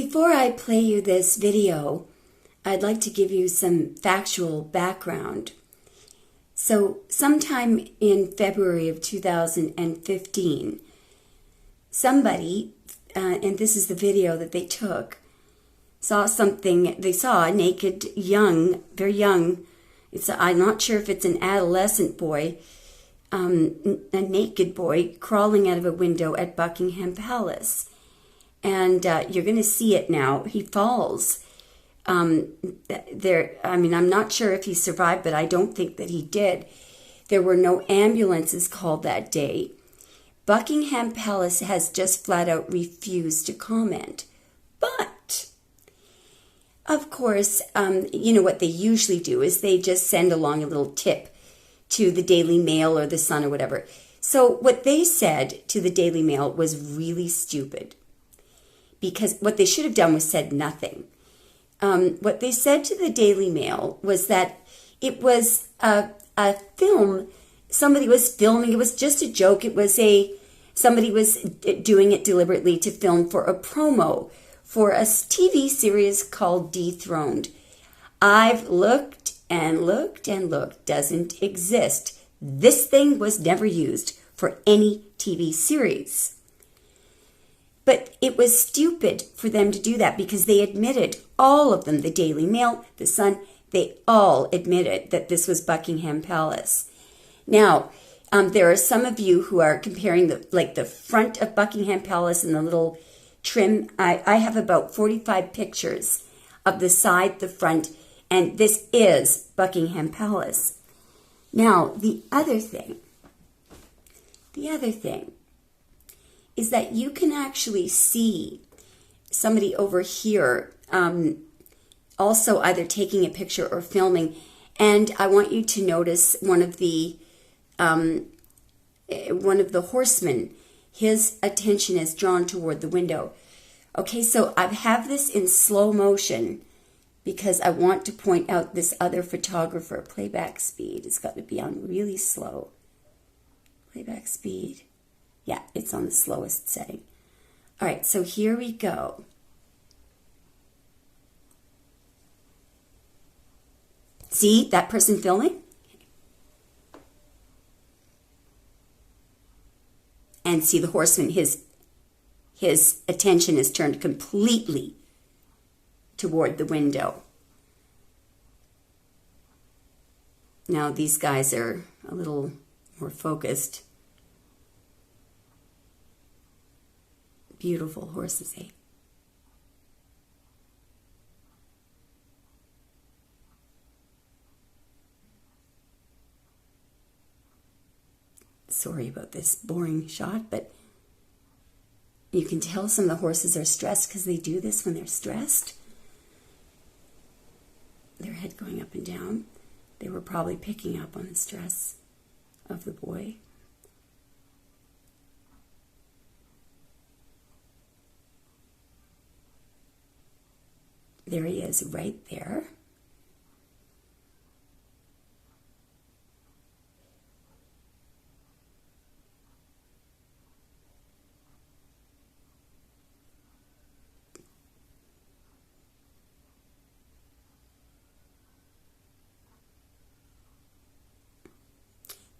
Before I play you this video, I'd like to give you some factual background. So sometime in February of 2015, somebody, and this is the video that they took, saw something. They saw a naked, very young, I'm not sure if it's an adolescent boy, a naked boy crawling out of a window at Buckingham Palace. And you're going to see it now. He falls. I'm not sure if he survived, but I don't think that he did. There were no ambulances called that day. Buckingham Palace has just flat out refused to comment. But, of course, what they usually do is they just send along a little tip to the Daily Mail or the Sun or whatever. So what they said to the Daily Mail was really stupid. Because what they should have done was said nothing. What they said to the Daily Mail was that it was a film. Somebody was filming. It was just a joke. Somebody was doing it deliberately to film for a promo for a TV series called Dethroned. I've looked and looked and looked. Doesn't exist. This thing was never used for any TV series. But it was stupid for them to do that because they admitted, all of them, the Daily Mail, the Sun, they all admitted that this was Buckingham Palace. Now, there are some of you who are comparing the front of Buckingham Palace and the little trim. I have about 45 pictures of the side, the front, and this is Buckingham Palace. Now, the other thing is that you can actually see somebody over here also either taking a picture or filming. And I want you to notice one of the horsemen, his attention is drawn toward the window. Okay, so I have this in slow motion because I want to point out this other photographer. Playback speed, it's got to be on really slow. Playback speed. Yeah, it's on the slowest setting. All right, so here we go. See that person filming? And see the horseman, his attention is turned completely toward the window. Now these guys are a little more focused. Beautiful horses, eh? Sorry about this boring shot, but you can tell some of the horses are stressed because they do this when they're stressed. Their head going up and down. They were probably picking up on the stress of the boy. There he is right there.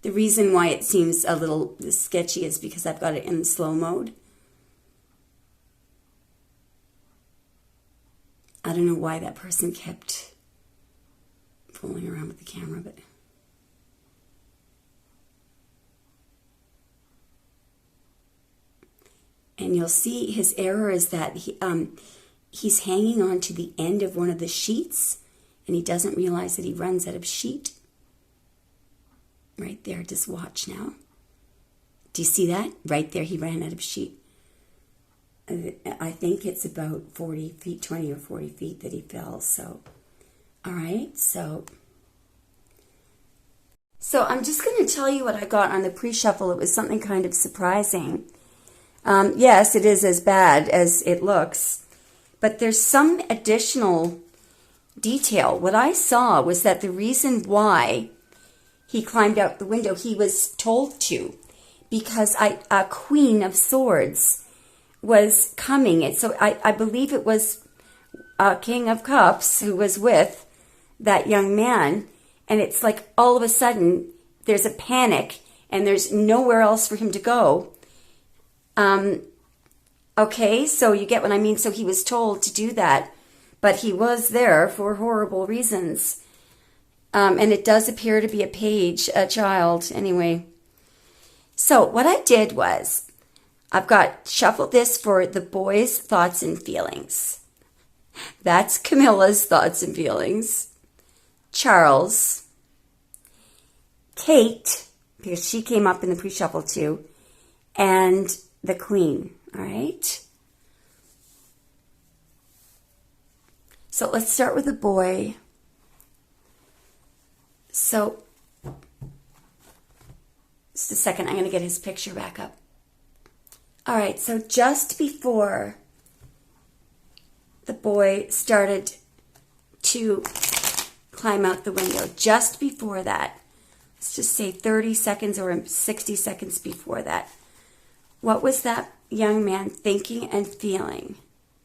The reason why it seems a little sketchy is because I've got it in slow mode. I don't know why that person kept fooling around with the camera, but and you'll see his error is that he's hanging on to the end of one of the sheets, and he doesn't realize that he runs out of sheet. Right there, just watch now. Do you see that? Right there, he ran out of sheet. I think it's about 40 feet, 20 or 40 feet that he fell. So, all right. So I'm just going to tell you what I got on the pre-shuffle. It was something kind of surprising. Yes, it is as bad as it looks, but there's some additional detail. What I saw was that the reason why he climbed out the window, he was told to, because a Queen of Swords was coming. And so I believe it was King of Cups who was with that young man. And it's like all of a sudden there's a panic and there's nowhere else for him to go. Okay, so you get what I mean? So he was told to do that, but he was there for horrible reasons. And it does appear to be a child, anyway. So what I did was, I've got shuffled this for the boy's thoughts and feelings. That's Camilla's thoughts and feelings. Charles. Kate, because she came up in the pre-shuffle too. And the Queen, all right? So let's start with the boy. So, just a second, I'm going to get his picture back up. All right, so just before the boy started to climb out the window, just before that, let's just say 30 seconds or 60 seconds before that, what was that young man thinking and feeling?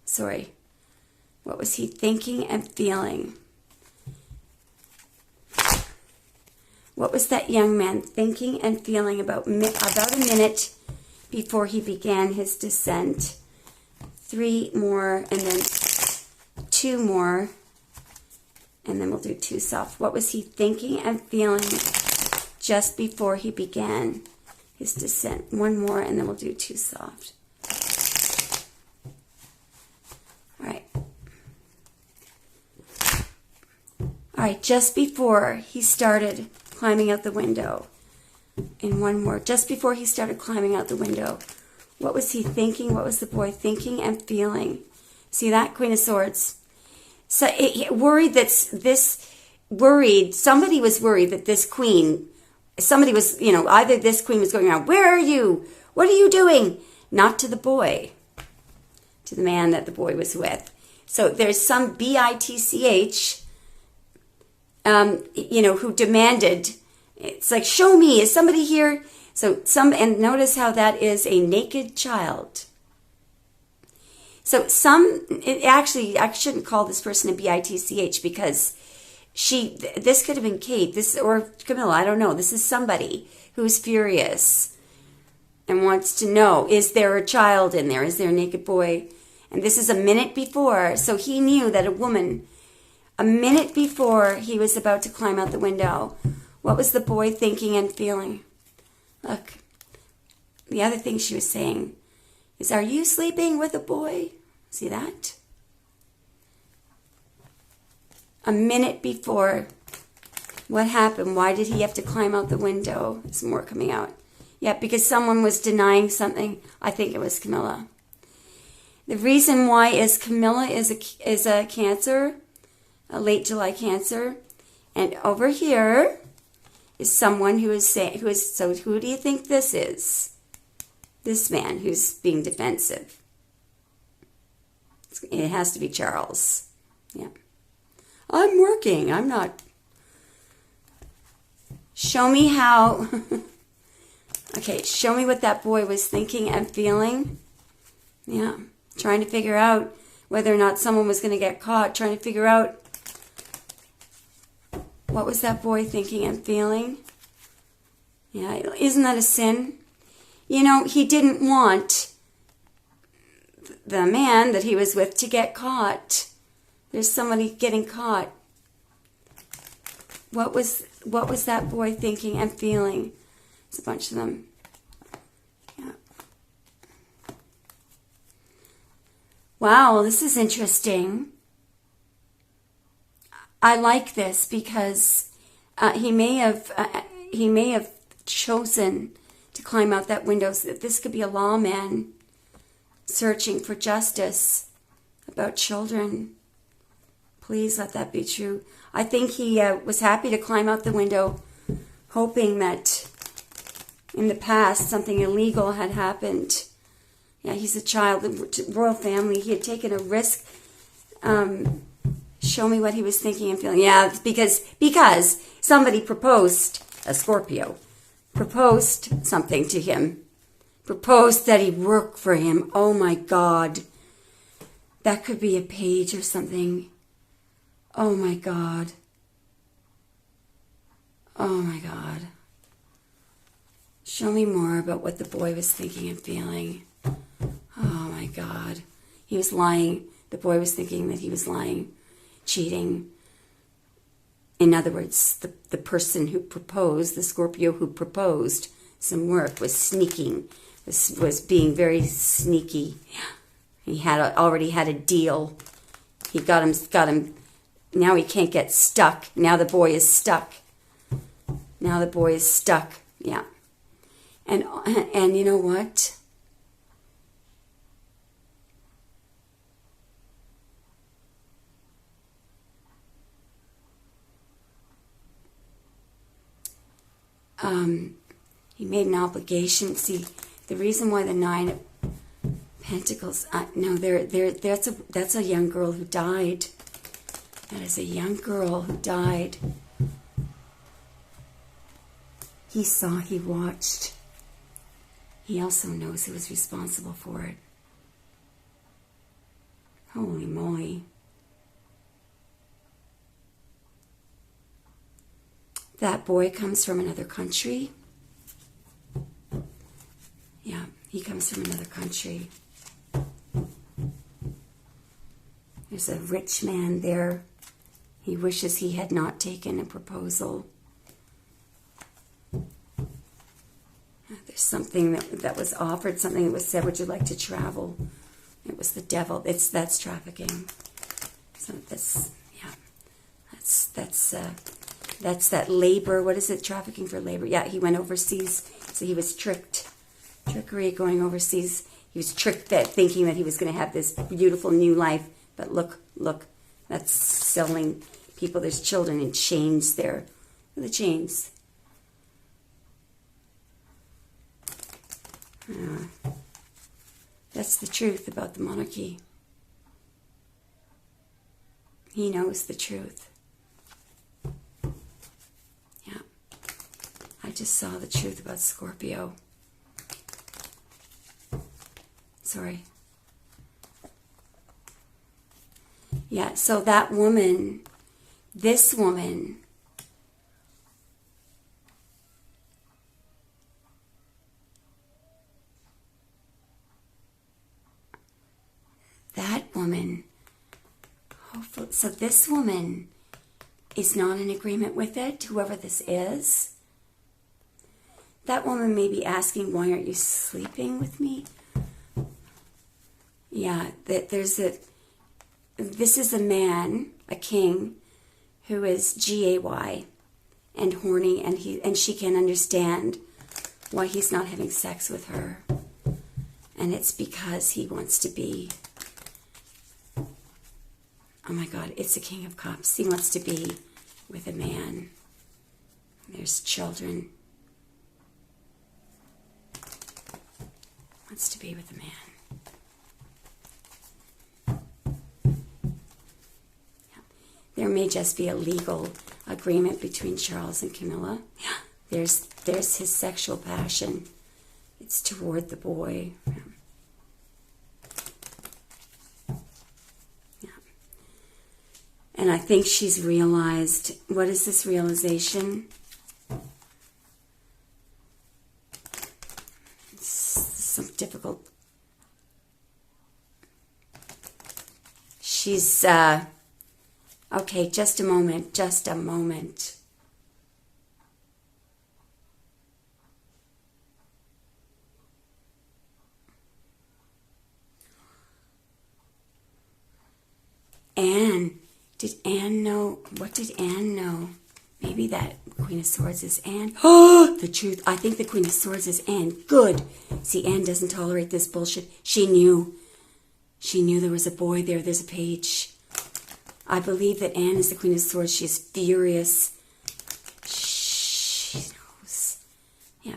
Sorry, what was he thinking and feeling? What was that young man thinking and feeling about a minute before he began his descent? 3 more, and then 2 more, and then we'll do 2 soft. What was he thinking and feeling just before he began his descent? 1 more, and then we'll do 2 soft. All right. All right, just before he started climbing out the window, and 1 more, just before he started climbing out the window, what was he thinking? What was the boy thinking and feeling? See that? Queen of Swords. So somebody was worried that this queen, somebody was, either this queen was going around, where are you? What are you doing? Not to the boy, to the man that the boy was with. So there's some bitch, who demanded, it's like, show me, is somebody here? So and notice how that is a naked child. So actually, I shouldn't call this person a bitch because this could have been Kate, or Camilla, I don't know. This is somebody who's furious and wants to know, is there a child in there? Is there a naked boy? And this is a minute before, so he knew that a minute before he was about to climb out the window, what was the boy thinking and feeling? Look, the other thing she was saying is, are you sleeping with a boy? See that? A minute before, what happened? Why did he have to climb out the window? There's more coming out. Yeah, because someone was denying something. I think it was Camilla. The reason why is Camilla is a Cancer, a late July Cancer, and over here is someone who is so who do you think this is? This man who's being defensive. It has to be Charles. Yeah. I'm working. I'm not. Show me how. Okay, show me what that boy was thinking and feeling. Yeah. Trying to figure out whether or not someone was going to get caught. Trying to figure out what was that boy thinking and feeling. Yeah, isn't that a sin? He didn't want the man that he was with to get caught. There's somebody getting caught. What was that boy thinking and feeling? It's a bunch of them. Yeah. Wow, this is interesting. I like this because he may have chosen to climb out that window. So that this could be a lawman searching for justice about children. Please let that be true. I think he was happy to climb out the window, hoping that in the past something illegal had happened. Yeah, he's a child of the royal family. He had taken a risk. Show me what he was thinking and feeling. Yeah, because somebody proposed, a Scorpio, proposed something to him Proposed that he work for him. Oh my God. That could be a page or something. Oh my God. Oh my God. Show me more about what the boy was thinking and feeling. Oh my God. He was lying. The boy was thinking that he was lying, cheating. In other words, the person who proposed, the Scorpio who proposed some work, was sneaking, was being very sneaky. He already had a deal. He got him. Now he can't get stuck. Now the boy is stuck. Now the boy is stuck. Yeah. And you know what? He made an obligation. See, the reason why the Nine of Pentacles, no, that's a young girl who died. That is a young girl who died. He saw, he watched. He also knows who was responsible for it. Holy moly. That boy comes from another country. Yeah, he comes from another country. There's a rich man there. He wishes he had not taken a proposal. There's something that was offered, something that was said, would you like to travel? It was the devil. That's trafficking. So that's that labor. What is it? Trafficking for labor. Yeah, he went overseas. So he was tricked. Trickery, going overseas. He was tricked thinking that he was going to have this beautiful new life. But look, that's selling people. There's children in chains there. Look at the chains. That's the truth about the monarchy. He knows the truth. Yeah. I just saw the truth about Scorpio. Sorry. Yeah, so that woman, this woman, hopefully, so this woman is not in agreement with it, whoever this is. That woman may be asking, why aren't you sleeping with me? Yeah, this is a man, a king, who is gay and horny, and she can understand why he's not having sex with her. And it's because he wants to be, oh my God, it's the King of Cups. He wants to be with a man. There's children. Wants to be with a man. There may just be a legal agreement between Charles and Camilla. There's his sexual passion. It's toward the boy. Yeah. And I think she's realized, what is this realization? It's some difficult. She's, okay, just a moment, just a moment. Anne, did Anne know? What did Anne know? Maybe that Queen of Swords is Anne. Oh, the truth. I think the Queen of Swords is Anne. Good. See, Anne doesn't tolerate this bullshit. She knew. She knew there was a boy there. There's a page. I believe that Anne is the Queen of Swords. She is furious. She knows. Yeah.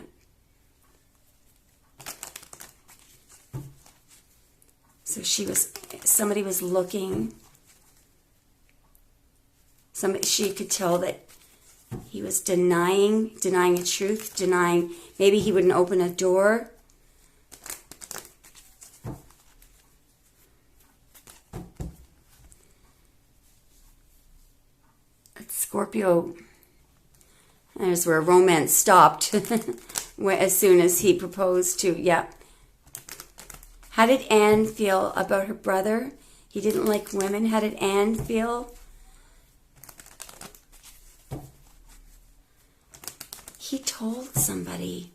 So somebody was looking. She could tell that he was denying a truth, maybe he wouldn't open a door. Scorpio, there's where romance stopped as soon as he proposed to, yeah. How did Anne feel about her brother? He didn't like women. How did Anne feel? He told somebody.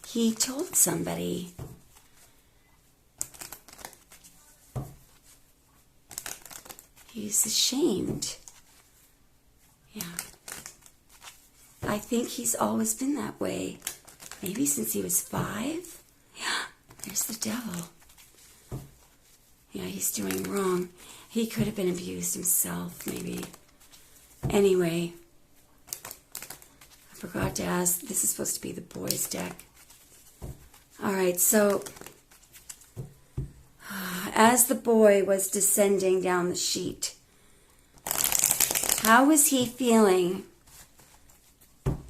He told somebody. He's ashamed. Yeah. I think he's always been that way. Maybe since he was 5. Yeah, there's the devil. Yeah, he's doing wrong. He could have been abused himself, maybe. Anyway, I forgot to ask. This is supposed to be the boys' deck. All right, so as the boy was descending down the sheet, how was he feeling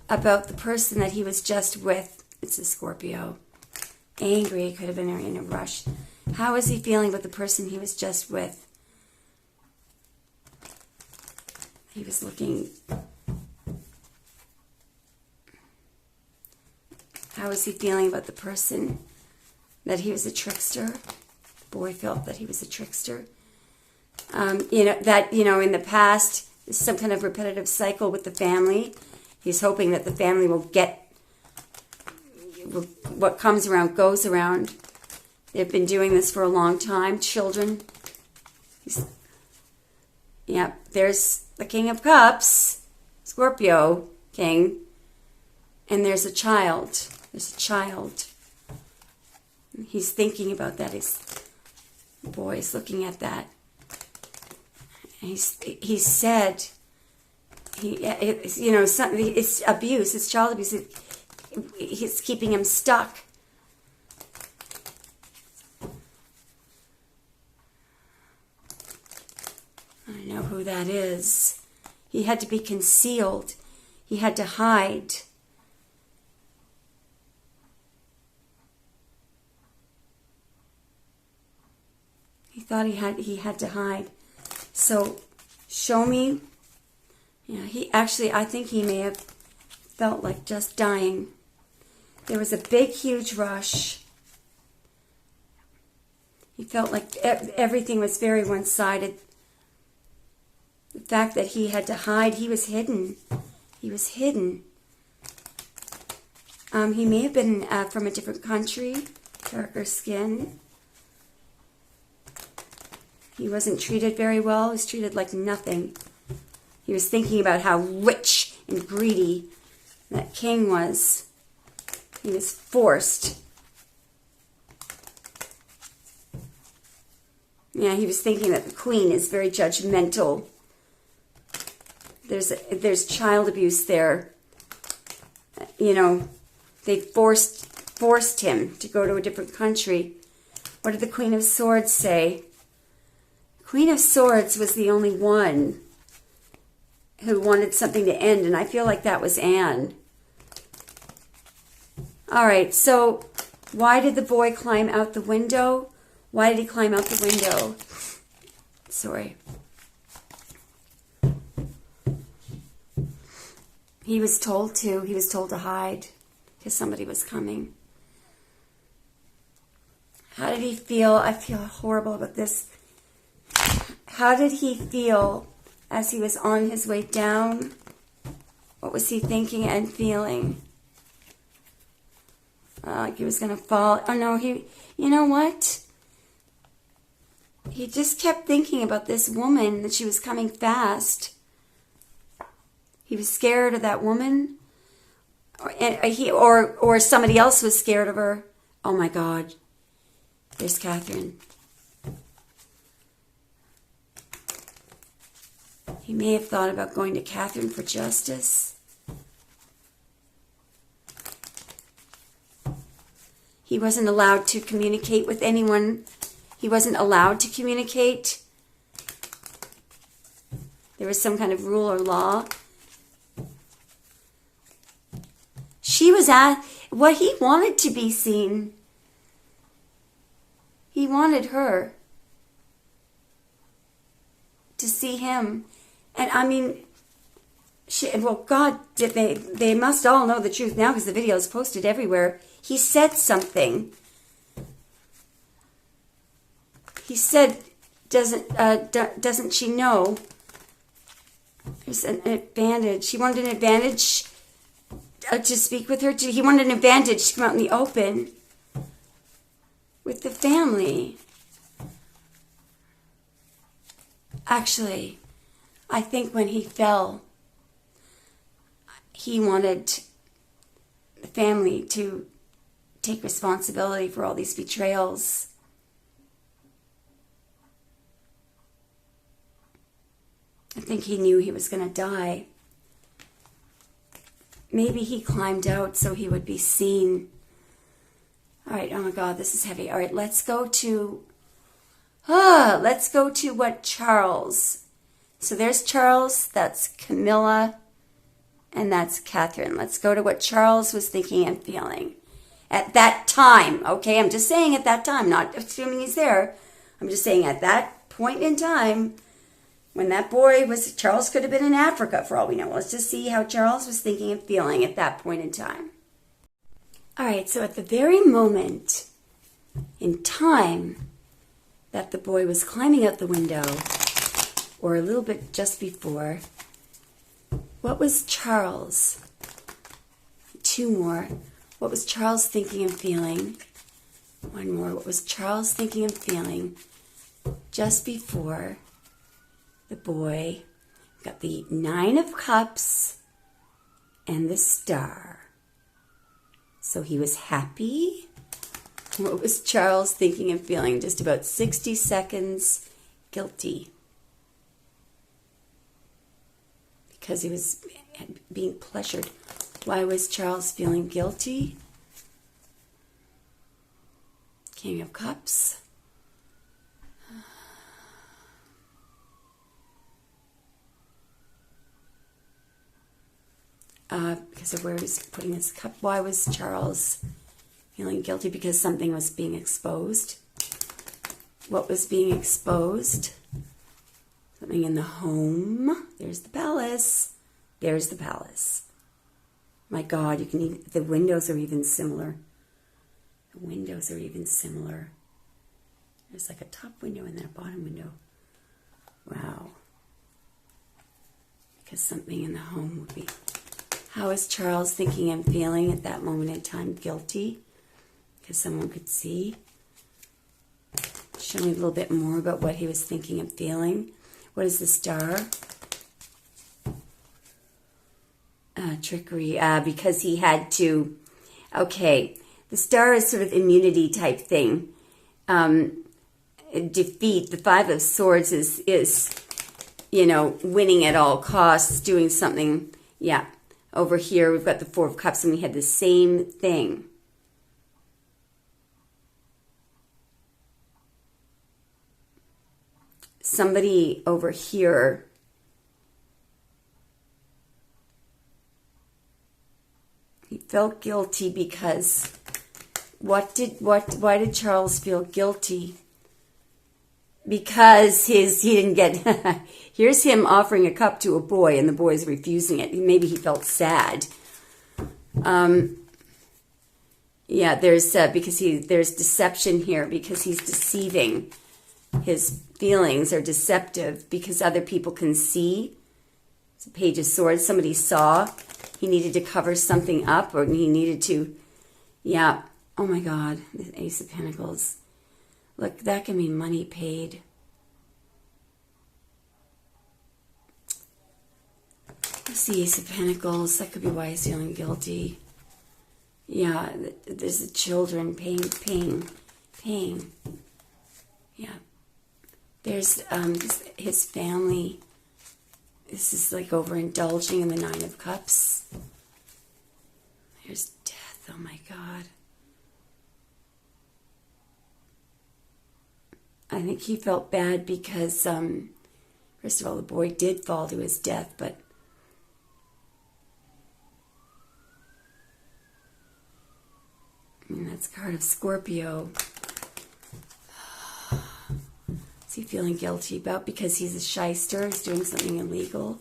about the person that he was just with? It's a Scorpio. Angry, could have been in a rush. How was he feeling about the person he was just with? He was looking. How was he feeling about the person that he was a trickster? The boy felt that he was a trickster. In the past, some kind of repetitive cycle with the family. He's hoping that the family will get what comes around goes around. They've been doing this for a long time. Children. There's the King of Cups, Scorpio King, and there's a child. There's a child. He's thinking about that. The boy's looking at that. He said, it's abuse, it's child abuse. He's keeping him stuck. I don't know who that is. He had to be concealed. He had to hide. He thought he had to hide. So, show me. Yeah, I think he may have felt like just dying. There was a big, huge rush. He felt like everything was very one-sided. The fact that he had to hide, he was hidden. He was hidden. He may have been from a different country, darker skin. He wasn't treated very well. He was treated like nothing. He was thinking about how rich and greedy that king was. He was forced. Yeah, he was thinking that the queen is very judgmental. There's child abuse there. They forced him to go to a different country. What did the Queen of Swords say? Queen of Swords was the only one who wanted something to end, and I feel like that was Anne. All right, so why did the boy climb out the window? Why did he climb out the window? Sorry. He was told to hide because somebody was coming. How did he feel? I feel horrible about this. How did he feel as he was on his way down? What was he thinking and feeling? Like he was going to fall. Oh no, you know what? He just kept thinking about this woman, that she was coming fast. He was scared of that woman. Or somebody else was scared of her. Oh my God. There's Catherine. He may have thought about going to Catherine for justice. He wasn't allowed to communicate with anyone. He wasn't allowed to communicate. There was some kind of rule or law. She was what he wanted to be seen. He wanted her to see him. And I mean, well, God, they must all know the truth now because the video is posted everywhere. He said something. He said, doesn't she know there's an advantage? He wanted an advantage to speak with her. He wanted an advantage to come out in the open with the family. Actually, I think when he fell, he wanted the family to take responsibility for all these betrayals. I think he knew he was going to die. Maybe he climbed out so he would be seen. All right, oh my God, this is heavy. All right, let's go to what Charles. So there's Charles, that's Camilla, and that's Catherine. Let's go to what Charles was thinking and feeling at that time. Okay, I'm just saying at that time, not assuming he's there. I'm just saying at that point in time, when that boy was, Charles could have been in Africa for all we know. Let's just see how Charles was thinking and feeling at that point in time. All right, so at the very moment in time that the boy was climbing out the window, or a little bit just before, what was Charles? Two more. What was Charles thinking and feeling? One more. What was Charles thinking and feeling just before the boy got the 9 of Cups and the star? So he was happy. What was Charles thinking and feeling? Just about 60 seconds. Guilty. Because he was being pleasured. Why was Charles feeling guilty? King of Cups. Because of where he's putting his cup. Why was Charles feeling guilty? Because something was being exposed. What was being exposed? Something in the home. There's the palace. There's the palace. My God, you can even, the windows are even similar. The windows are even similar. There's like a top window and then a bottom window. Wow. Because something in the home would be. How is Charles thinking and feeling at that moment in time? Guilty. Because someone could see. Show me a little bit more about what he was thinking and feeling. What is the star? Trickery. Because he had to... Okay. The star is sort of immunity type thing. Defeat. The 5 of Swords is, you know, winning at all costs. Doing something... Yeah. Over here, we've got the 4 of Cups, and we had the same thing. Somebody over here he felt guilty because why did Charles feel guilty? Because he didn't get, here's him offering a cup to a boy and the boy's refusing it. Maybe he felt sad. Yeah, there's deception here because he's deceiving. His feelings are deceptive because other people can see. It's a Page of Swords. Somebody saw he needed to cover something up or he needed to, yeah. Oh my God, the Ace of Pentacles. Look, that can mean money paid. That's the Ace of Pentacles. That could be why he's feeling guilty. Yeah, there's the children paying. Yeah. There's his family. This is like overindulging in the 9 of Cups. There's death. Oh my God. I think he felt bad because, first of all, the boy did fall to his death, but that's a card of Scorpio. Is he feeling guilty about because he's a shyster, he's doing something illegal?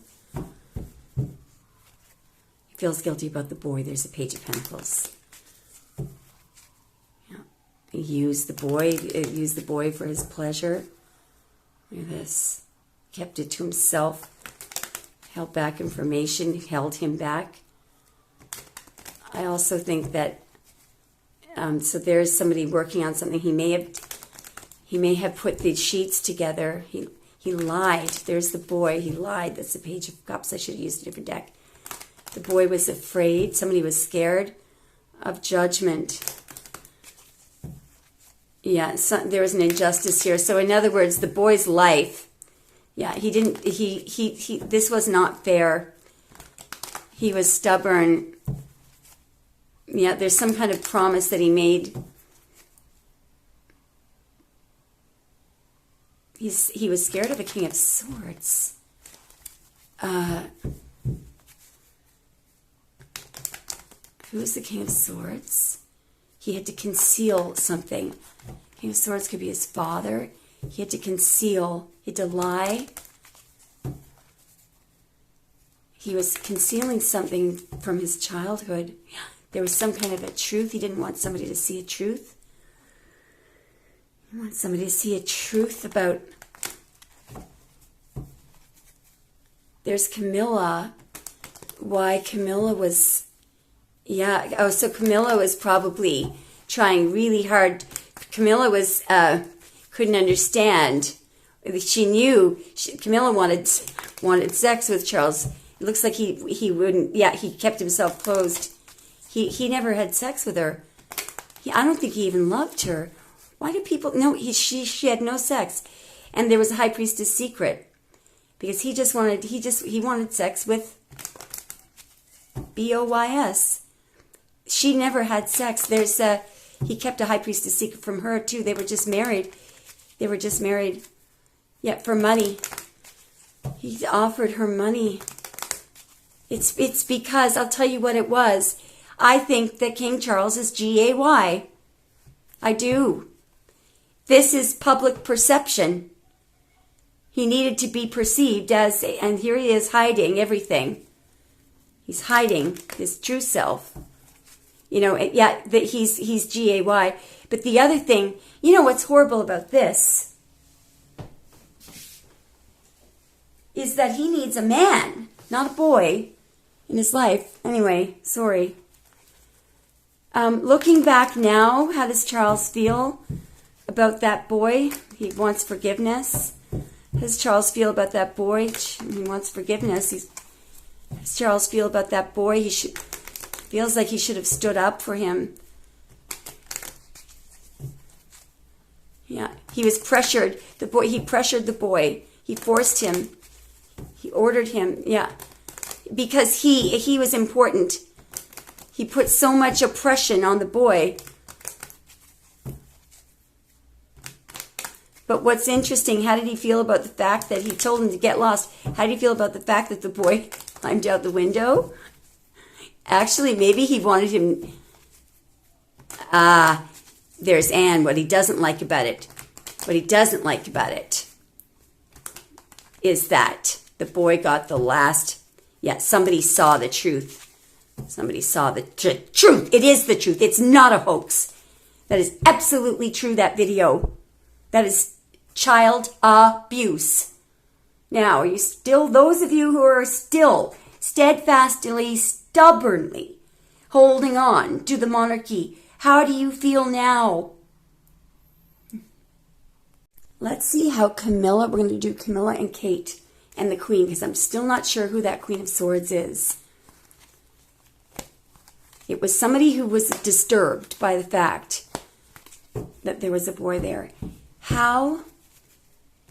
feels guilty about the boy. There's a Page of Pentacles. Yeah. He used the boy for his pleasure. Look at this. Kept it to himself. Held back information. Held him back. I also think that so there's somebody working on something. He may have put the sheets together. He lied. There's the boy. He lied. That's the Page of Cups. I should have used a different deck. The boy was afraid. Somebody was scared of judgment. Yeah, there was an injustice here. So in other words, the boy's life, yeah, this was not fair. He was stubborn. Yeah, there's some kind of promise that he made. He was scared of a King of Swords. Who is the King of Swords? He had to conceal something. King of Swords could be his father. He had to conceal. He had to lie. He was concealing something from his childhood. There was some kind of a truth. He didn't want somebody to see a truth. He wanted somebody to see a truth about... There's Camilla. Why Camilla was... Yeah, oh, so Camilla was probably trying really hard. Camilla was, couldn't understand. She knew, Camilla wanted sex with Charles. It looks like he wouldn't, yeah, he kept himself closed. He never had sex with her. I don't think he even loved her. Why do people, no, she had no sex. And there was a high priestess secret. Because he wanted sex with B-O-Y-S. She never had sex. He kept a high priestess secret from her too. They were just married. Yeah, for money. He offered her money. It's because, I'll tell you what it was. I think that King Charles is G-A-Y. I do. This is public perception. He needed to be perceived as, and here he is hiding everything. He's hiding his true self. You know, yeah, that he's G-A-Y. But the other thing, you know what's horrible about this? Is that he needs a man, not a boy, in his life. Anyway, sorry. Looking back now, how does Charles feel about that boy? He wants forgiveness. How does Charles feel about that boy? He wants forgiveness. How does Charles feel about that boy? Feels like he should have stood up for him. Yeah, he was pressured. He pressured the boy. He forced him. He ordered him. Yeah, because he was important. He put so much oppression on the boy. But what's interesting, how did he feel about the fact that he told him to get lost? How did he feel about the fact that the boy climbed out the window? Actually, maybe he wanted him... there's Anne. What he doesn't like about it is that the boy got the last... Yeah, somebody saw the truth. Somebody saw the truth. It is the truth. It's not a hoax. That is absolutely true, that video. That is child abuse. Now, are you still... Those of you who are still steadfastly, stubbornly holding on to the monarchy, how do you feel now? Let's see how Camilla, we're going to do Camilla and Kate and the Queen, because I'm still not sure who that Queen of Swords is. It was somebody who was disturbed by the fact that there was a boy there. How,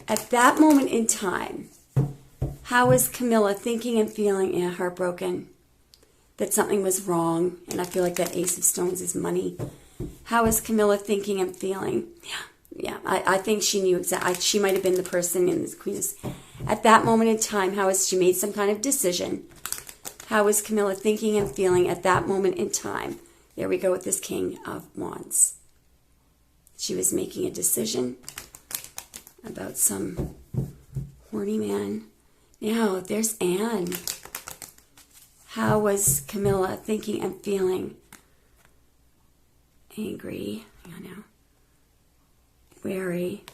at that moment in time, how was Camilla thinking and feeling? Yeah, heartbroken. That something was wrong. And I feel like that Ace of Stones is money. How is Camilla thinking and feeling? Yeah, I think she knew exactly. She might have been the person in the Queen's. At that moment in time, how has she made some kind of decision? How is Camilla thinking and feeling at that moment in time? There we go with this King of Wands. She was making a decision about some horny man. Now, there's Anne. How was Camilla thinking and feeling? Angry, wary,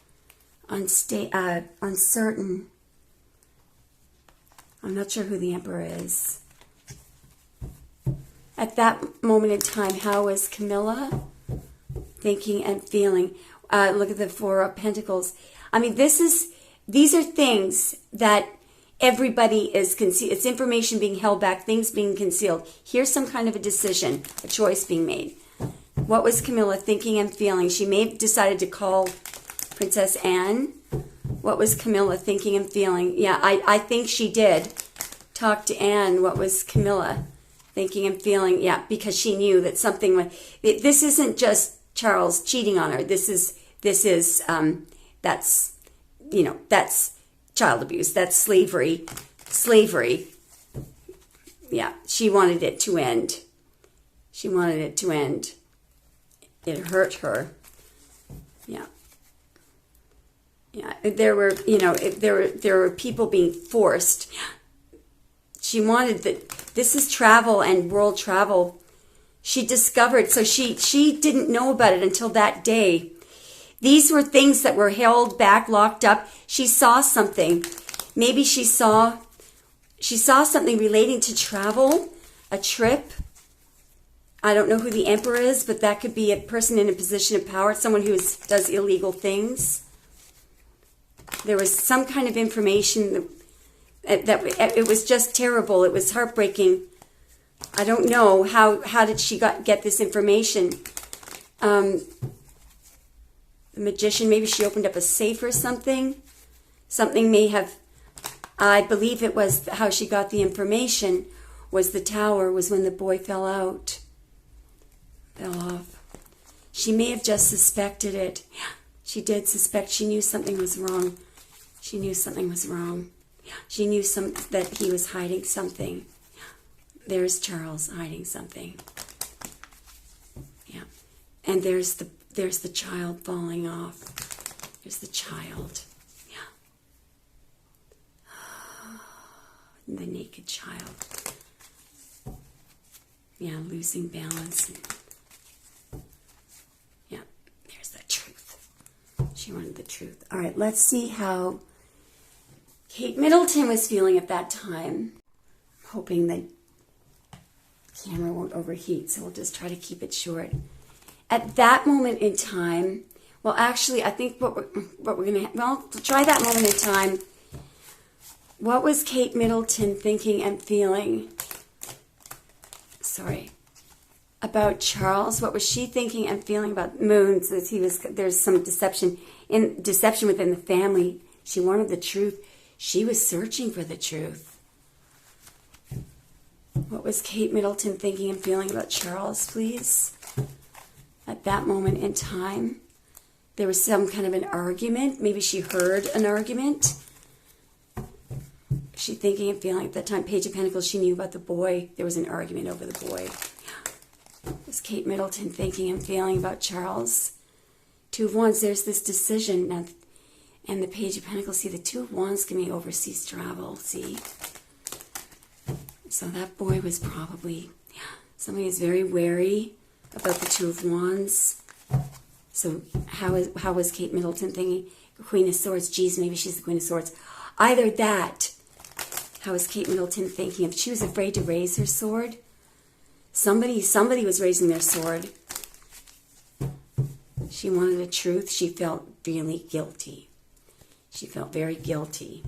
uncertain. I'm not sure who the Emperor is. At that moment in time, how was Camilla thinking and feeling? Look at the Four of Pentacles. I mean, these are things that everybody is concealed. It's information being held back, things being concealed. Here's some kind of a decision, a choice being made. What was Camilla thinking and feeling? She may have decided to call Princess Anne. What was Camilla thinking and feeling? Yeah, I think she did talk to Anne. What was Camilla thinking and feeling? Yeah, because she knew that something was... This isn't just Charles cheating on her. That's child abuse. That's slavery. Yeah, she wanted it to end. It hurt her. Yeah. There were people being forced. She wanted that. This is travel and world travel. She discovered, so she didn't know about it until that day. These were things that were held back, locked up. She saw something. Maybe she saw something relating to travel, a trip. I don't know who the Emperor is, but that could be a person in a position of power, someone who does illegal things. There was some kind of information that it was just terrible. It was heartbreaking. I don't know how did she get this information. The Magician, maybe she opened up a safe or something. Something may have, I believe it was how she got the information, was the tower, was when the boy fell out. Fell off. She may have just suspected it. She did suspect. She knew something was wrong. She knew that he was hiding something. There's Charles hiding something. Yeah. And there's the child falling off. There's the child. Yeah. The naked child. Yeah, losing balance. Yeah, there's the truth. She wanted the truth. All right, let's see how Kate Middleton was feeling at that time. I'm hoping the camera won't overheat, so we'll just try to keep it short. At that moment in time, well, actually, I think what we're going to... Well, to try that moment in time, what was Kate Middleton thinking and feeling? Sorry. About Charles? What was she thinking and feeling about Moons? There's some deception within the family. She wanted the truth. She was searching for the truth. What was Kate Middleton thinking and feeling about Charles, please? At that moment in time, there was some kind of an argument. Maybe she heard an argument. She thinking and feeling at that time. Page of Pentacles, she knew about the boy. There was an argument over the boy. Was Kate Middleton thinking and feeling about Charles? Two of Wands, there's this decision. Now, and the Page of Pentacles, see, the Two of Wands can be overseas travel, see? So that boy was probably, somebody is very wary about the Two of Wands. So how was Kate Middleton thinking? Queen of Swords, geez, maybe she's the Queen of Swords. Either that, how was Kate Middleton thinking? If she was afraid to raise her sword, somebody was raising their sword. She wanted the truth. She felt really guilty. She felt very guilty.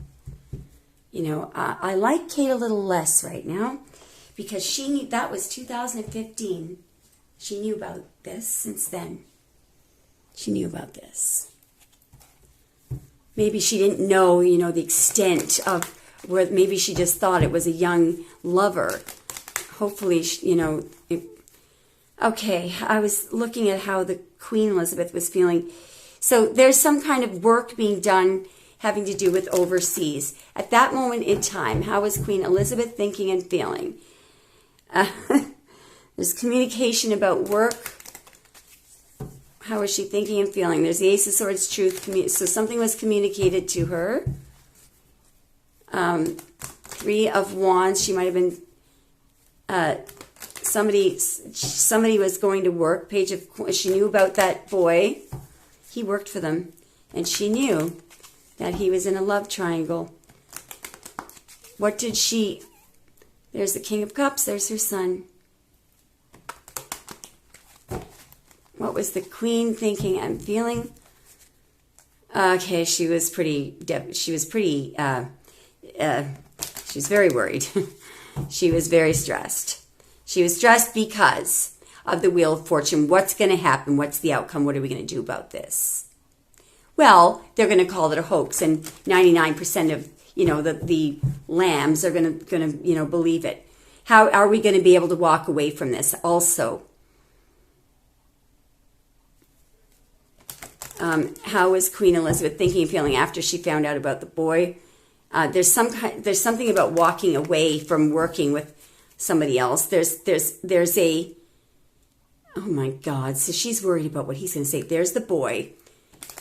You know, I like Kate a little less right now because she knew, that was 2015. She knew about this since then. She knew about this. Maybe she didn't know, you know, the extent of where, maybe she just thought it was a young lover. Hopefully, you know, okay, I was looking at how the Queen Elizabeth was feeling. So there's some kind of work being done having to do with overseas. At that moment in time, how was Queen Elizabeth thinking and feeling? There's communication about work. How was she thinking and feeling? There's the Ace of Swords, truth. So something was communicated to her. Three of Wands, she might have been somebody was going to work. Page of Coins. She knew about that boy. He worked for them, and she knew that he was in a love triangle. What did she? There's the King of Cups. There's her son. What was the Queen thinking and feeling? Okay, she was very worried. She was very stressed. She was stressed because of the Wheel of Fortune. What's going to happen? What's the outcome? What are we going to do about this? Well, they're going to call it a hoax, and 99% of the lambs are going to believe it. How are we going to be able to walk away from this? Also, how was Queen Elizabeth thinking and feeling after she found out about the boy? There's something about walking away from working with somebody else. There's a, oh my God. So she's worried about what he's going to say. There's the boy,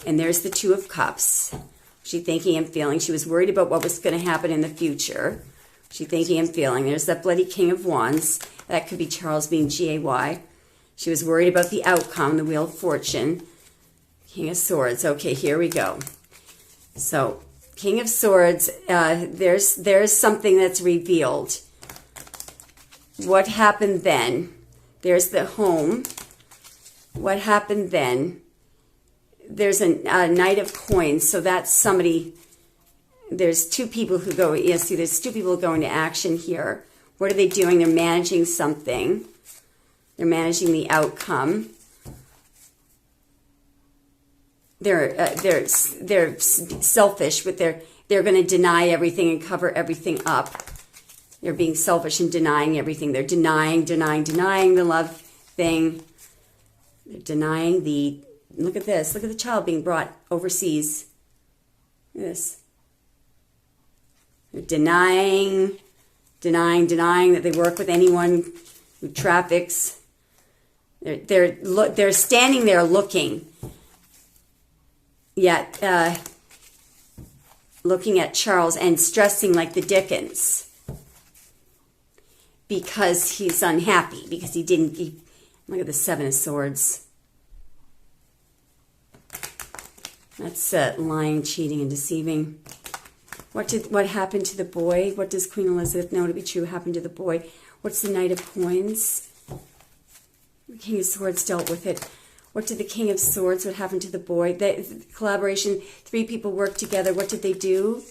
and there's the Two of Cups. She thinking and feeling. She was worried about what was going to happen in the future. She thinking and feeling. There's that bloody King of Wands. That could be Charles being G-A-Y. She was worried about the outcome, the Wheel of Fortune. King of Swords. Okay, here we go. So, King of Swords, there's something that's revealed. What happened then? There's the home. What happened then? There's a Knight of Coins, so that's somebody. There's two people who go. Yeah, see, there's two people going to action here. What are they doing? They're managing something. They're managing the outcome. They're selfish, but they're going to deny everything and cover everything up. They're being selfish and denying everything. They're denying the love thing. They're denying the. Look at this. Look at the child being brought overseas. Look at this. They're denying that they work with anyone who traffics. They're standing there looking. Yet, looking at Charles and stressing like the Dickens because he's unhappy, because he didn't. Look at the Seven of Swords. That's lying, cheating, and deceiving. What happened to the boy? What does Queen Elizabeth know to be true happened to the boy? What's the Knight of Coins? The King of Swords dealt with it. What did the King of Swords, what happened to the boy? The collaboration, three people worked together. What did they do?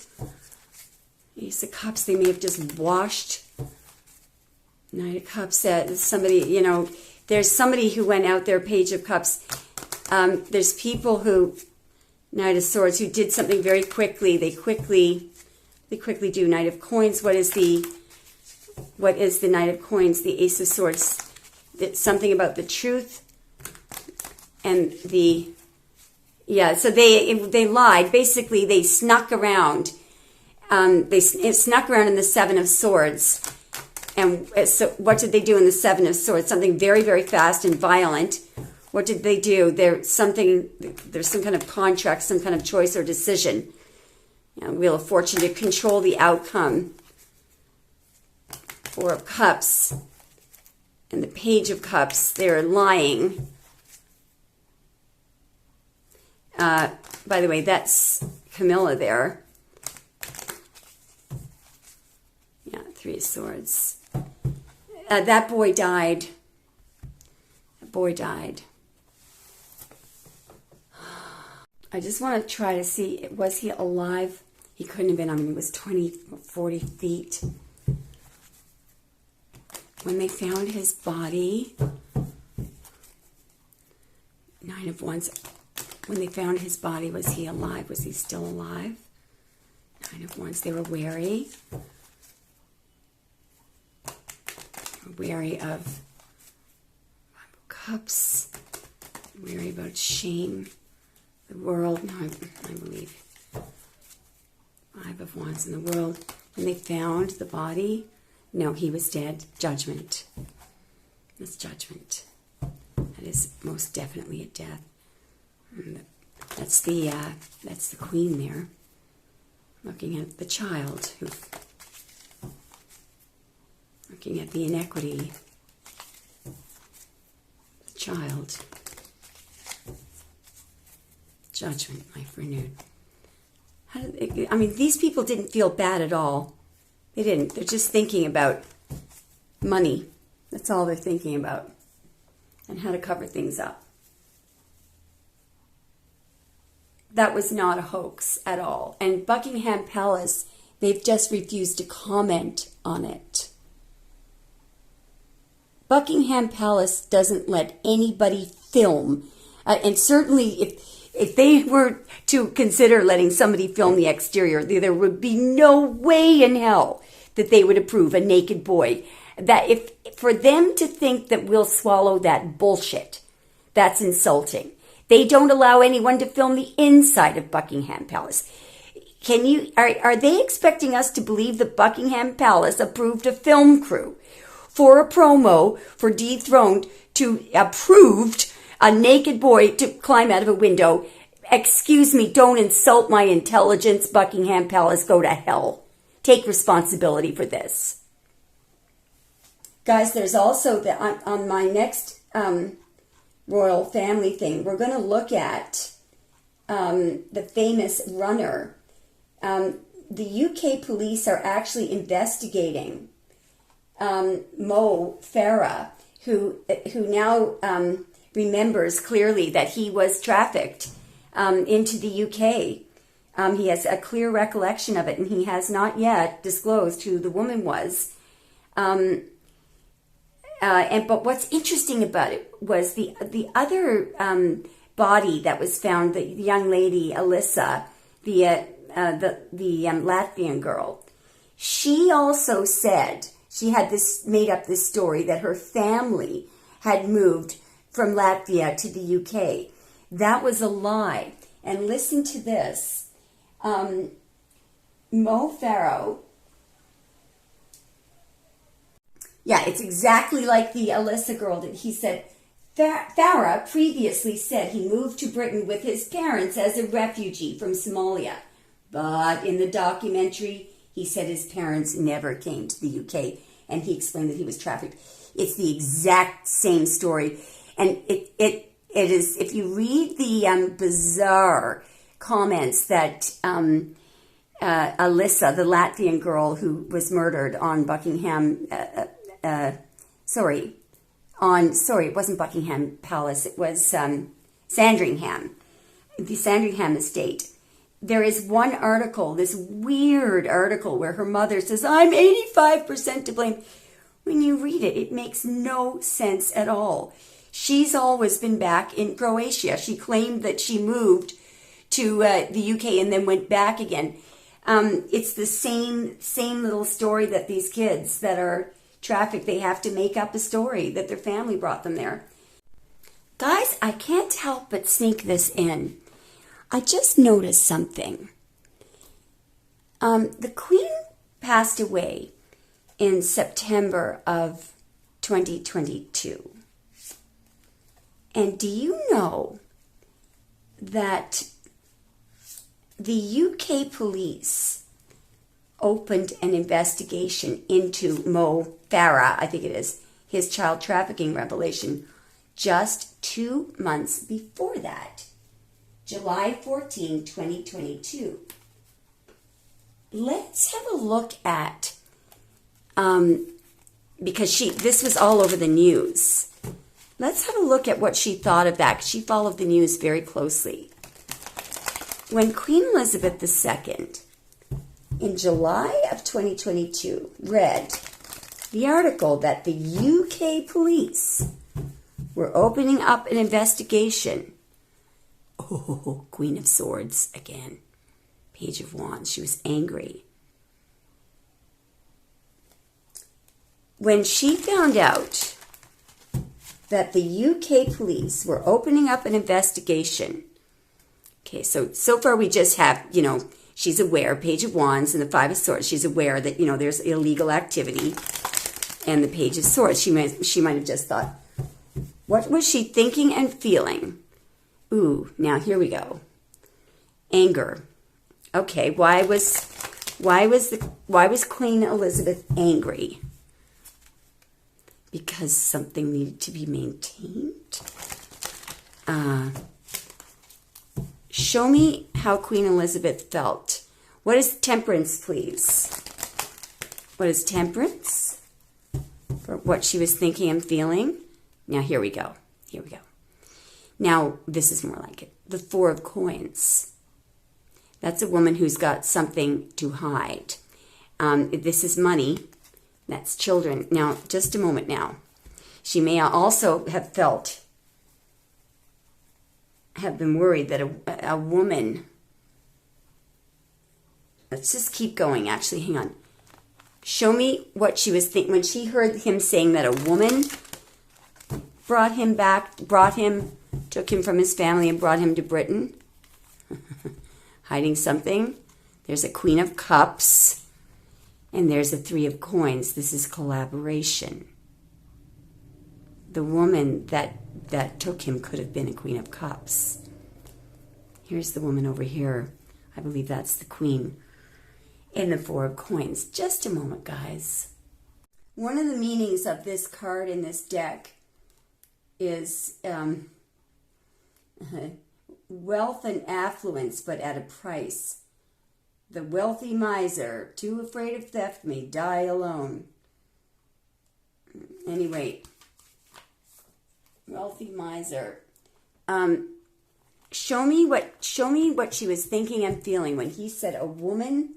Ace of Cups, they may have just washed. Knight of Cups, somebody, there's somebody who went out there, Page of Cups. There's people who, Knight of Swords, who did something very quickly. They quickly do. Knight of Coins, what is the Knight of Coins? The Ace of Swords. It's something about the truth. And so they lied. Basically, they snuck around. They snuck around in the Seven of Swords. And so what did they do in the Seven of Swords? Something very, very fast and violent. What did they do? There's some kind of contract, some kind of choice or decision. Wheel of Fortune to control the outcome. Four of Cups. And the Page of Cups, they're lying. By the way, that's Camilla there. Yeah, Three of Swords. That boy died. That boy died. I just want to try to see, was he alive? He couldn't have been. I mean, he was 20, 40 feet. When they found his body, Nine of Wands. When they found his body, was he alive? Was he still alive? Nine of Wands. They were wary. Wary of Five of Cups. Wary about shame. The world. No, I believe. Five of Wands in the world. When they found the body, no, he was dead. Judgment. That's judgment. That is most definitely a death. And that's the Queen there, looking at the child. looking at the inequity. Child. Judgment, life renewed. I mean, these people didn't feel bad at all. They didn't. They're just thinking about money. That's all they're thinking about. And how to cover things up. That was not a hoax at all. And Buckingham Palace, they've just refused to comment on it. Buckingham Palace doesn't let anybody film. And certainly if they were to consider letting somebody film the exterior, there would be no way in hell that they would approve a naked boy. That if for them to think that we'll swallow that bullshit, that's insulting. They don't allow anyone to film the inside of Buckingham Palace. Are they expecting us to believe that Buckingham Palace approved a film crew for a promo for Dethroned to approved a naked boy to climb out of a window? Excuse me, don't insult my intelligence, Buckingham Palace. Go to hell. Take responsibility for this. Guys, there's also, on my next royal family thing, we're going to look at the famous runner. The UK police are actually investigating Mo Farah, who now remembers clearly that he was trafficked into the UK. He has a clear recollection of it, and he has not yet disclosed who the woman was. But what's interesting about it was the other body that was found, the young lady Alyssa, the Latvian girl. She also said she had made up this story that her family had moved from Latvia to the UK. That was a lie. And listen to this. Mo Farah. Yeah, it's exactly like the Alyssa girl did. He said, Farah previously said he moved to Britain with his parents as a refugee from Somalia. But in the documentary, he said his parents never came to the UK. And he explained that he was trafficked. It's the exact same story. And it is, if you read the bizarre comments that Alyssa, the Latvian girl who was murdered on Buckingham, it wasn't Buckingham Palace, it was Sandringham, the Sandringham estate. There is one article, this weird article, where her mother says, I'm 85% to blame. When you read it, it makes no sense at all. She's always been back in Croatia. She claimed that she moved to the UK and then went back again. It's the same little story that these kids that are trafficked, they have to make up a story that their family brought them there. Guys, I can't help but sneak this in. I just noticed something. The Queen passed away in September of 2022. And do you know that the UK police opened an investigation into Mo Farah, I think it is, his child trafficking revelation, just 2 months before that, July 14, 2022. Let's have a look at, because this was all over the news. Let's have a look at what she thought of that. She followed the news very closely. When Queen Elizabeth II, in July of 2022, read the article that the UK police were opening up an investigation. Oh, Queen of Swords again. Page of Wands. She was angry. When she found out that the UK police were opening up an investigation. Okay, so far we just have, she's aware, Page of Wands and the Five of Swords. She's aware that, there's illegal activity and the Page of Swords. She might have just thought, what was she thinking and feeling? Ooh, now here we go. Anger. Okay, why was Queen Elizabeth angry? because something needed to be maintained. Show me how Queen Elizabeth felt. What is temperance, please? What is temperance? For what she was thinking and feeling. Now, here we go. Here we go. Now, this is more like it. The Four of Coins. That's a woman who's got something to hide. This is money. That's children. Now, just a moment now. She may also have been worried that a woman... Let's just keep going. Actually, hang on. Show me what she was thinking when she heard him saying that a woman took him from his family and brought him to Britain. Hiding something. There's a Queen of Cups. And there's a Three of Coins. This is collaboration. The woman that took him could have been a Queen of Cups. Here's the woman over here. I believe that's the Queen. In the Four of Coins. Just a moment, guys. One of the meanings of this card in this deck is wealth and affluence, but at a price. The wealthy miser, too afraid of theft, may die alone. Anyway, wealthy miser. Show me what she was thinking and feeling when he said a woman.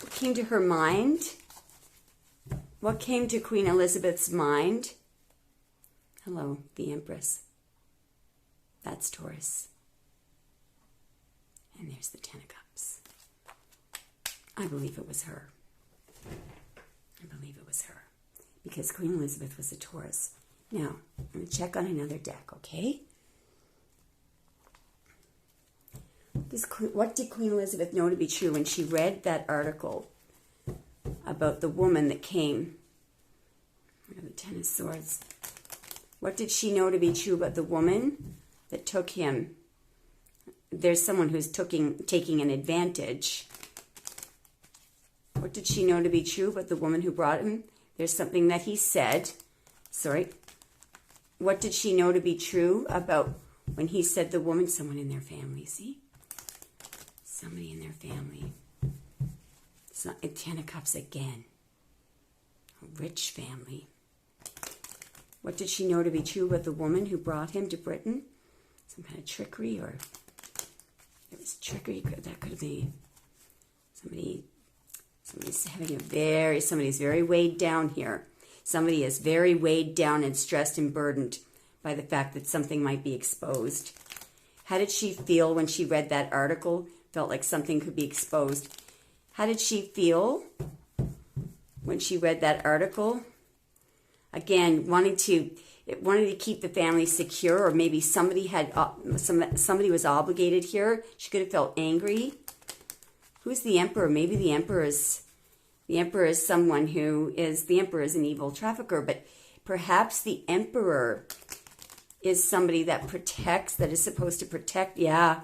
What came to her mind? What came to Queen Elizabeth's mind? Hello, the Empress. That's Taurus. And there's the Ten of Cups. I believe it was her. I believe it was her. Because Queen Elizabeth was a Taurus. Now, I'm going to check on another deck, okay? What did Queen Elizabeth know to be true when she read that article about the woman that came? The Ten of Swords. What did she know to be true about the woman that took him? There's someone who's taking an advantage. What did she know to be true about the woman who brought him? There's something that he said. Sorry. What did she know to be true about when he said the woman? Someone in their family, see? Somebody in their family. It's not a Ten of Cups again. A rich family. What did she know to be true about the woman who brought him to Britain? Some kind of trickery, or it was trickery. That could have been somebody's very weighed down here. Somebody is very weighed down and stressed and burdened by the fact that something might be exposed. How did she feel when she read that article? Felt like something could be exposed. How did she feel when she read that article? Again, wanting to keep the family secure, or maybe somebody was obligated here. She could have felt angry. Who's the Emperor? Maybe the Emperor is someone who is, the Emperor is an evil trafficker, but perhaps the Emperor is somebody that protects, that is supposed to protect. Yeah,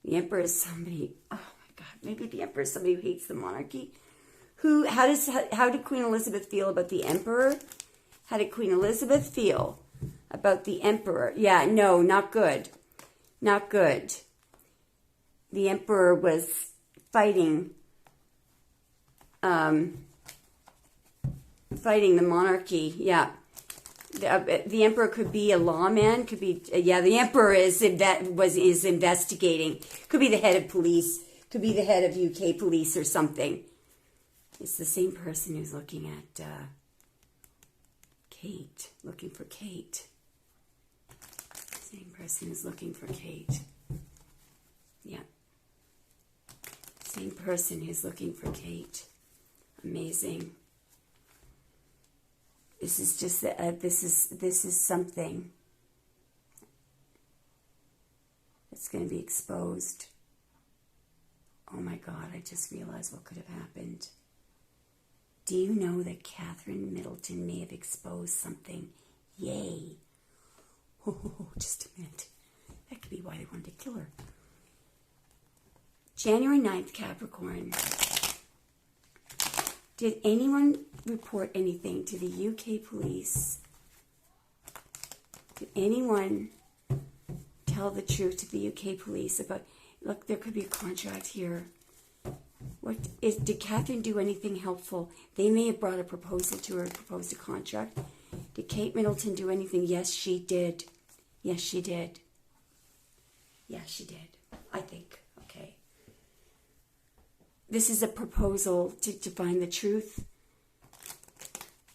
the Emperor is somebody, oh my God, maybe the Emperor is somebody who hates the monarchy. How did Queen Elizabeth feel about the Emperor? How did Queen Elizabeth feel about the Emperor? Yeah, no, not good. Not good. The Emperor was fighting the monarchy. Yeah. The Emperor could be a lawman, could be, the Emperor is investigating, could be the head of police, could be the head of UK police or something. It's the same person who's looking at Kate, looking for Kate. Same person who's looking for Kate. Yeah. Same person who's looking for Kate. Amazing. This is just this is something that's going to be exposed. Oh my God! I just realized what could have happened. Do you know that Catherine Middleton may have exposed something? Yay! Oh, just a minute. That could be why they wanted to kill her. January 9th, Capricorn. Did anyone report anything to the UK police? Did anyone tell the truth to the UK police about, look, there could be a contract here? Did Catherine do anything helpful? They may have brought a proposal to her, proposed a contract. Did Kate Middleton do anything? Yes, she did. Yes, she did. Yes, she did. I think. Okay. This is a proposal to find the truth.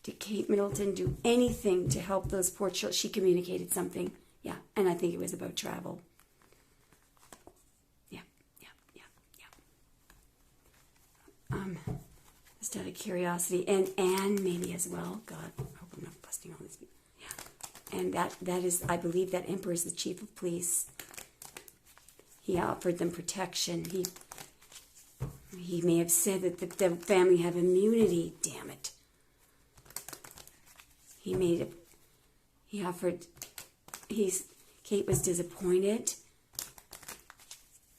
Did Kate Middleton do anything to help those poor children? She communicated something. Yeah, and I think it was about travel. Yeah. Just out of curiosity, and Anne maybe as well. God, I hope I'm not busting all these people. Yeah, and that is, I believe that Emperor is the chief of police. He offered them protection. He may have said that the family have immunity. Damn it. Kate was disappointed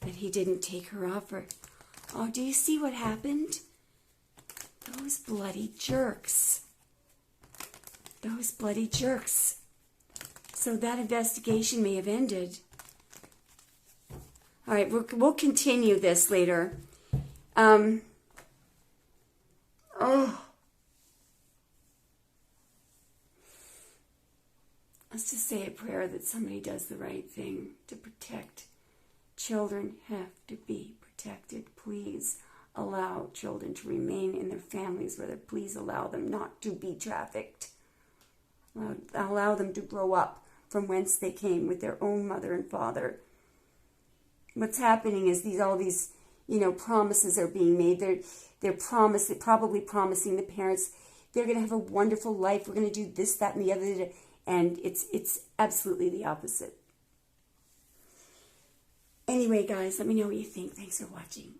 that he didn't take her offer. Oh, do you see what happened? Those bloody jerks. Those bloody jerks. So that investigation may have ended. All right, we'll continue this later. Let's just say a prayer that somebody does the right thing to protect. Children have to be protected. Please allow children to remain in their families, whether please allow them not to be trafficked. Allow them to grow up from whence they came with their own mother and father. What's happening is all these promises are being made. They're probably promising the parents they're going to have a wonderful life. We're going to do this, that, and the other. And it's absolutely the opposite. Anyway, guys, let me know what you think. Thanks for watching.